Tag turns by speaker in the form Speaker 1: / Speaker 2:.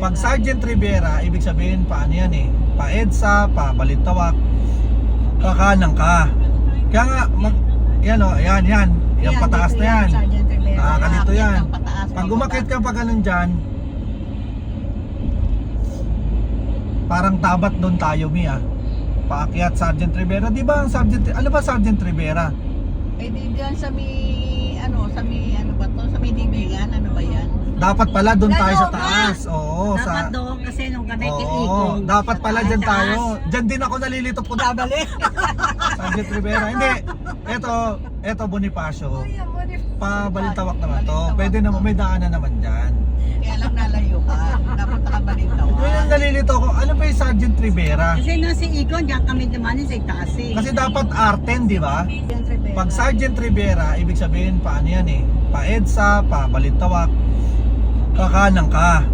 Speaker 1: Pag Sergeant Rivera, ibig sabihin paano yan eh? Pa EDSA, pa Balintawak, kakanan ka. Kaya nga, yan o, yan. Yan pataas na yan.
Speaker 2: Sergeant Rivera.
Speaker 1: Ganito yan.
Speaker 2: Ng pataas,
Speaker 1: Pag umakit ka pa ganun dyan, parang tabat doon tayo, Mia. Paakyat Sergeant Rivera. Di ba ang ano ba Sergeant Rivera?
Speaker 2: Eh di diyan sa may ano ba to? Sa may Dibigan, ano ba yan?
Speaker 1: Dapat pala doon tayo sa taas. Oo,
Speaker 3: Dapat doon kasi nung kami
Speaker 1: Oo,
Speaker 3: ikot.
Speaker 1: dapat pala dyan
Speaker 3: Taas.
Speaker 1: tayo. Dyan din ako nalilito po
Speaker 2: Babalik.
Speaker 1: Sergeant Rivera. Hindi. Ito Bonifacio. Pa Balintawak naman to. Pwede naman, may daanan naman dyan.
Speaker 2: Kaya lang nalayo ka. Dapat nakabalintaw.
Speaker 1: Yun yung nalilito ko. Ano ba yung Sergeant Rivera?
Speaker 3: Kasi nung si Ikon, diyan kami dumanin sa itaas eh.
Speaker 1: Kasi dapat R10, di ba?
Speaker 2: Sergeant Rivera.
Speaker 1: Pag Sergeant Rivera, ibig sabihin paano yan eh? Pa EDSA, pa Balintawak, kakanan ka.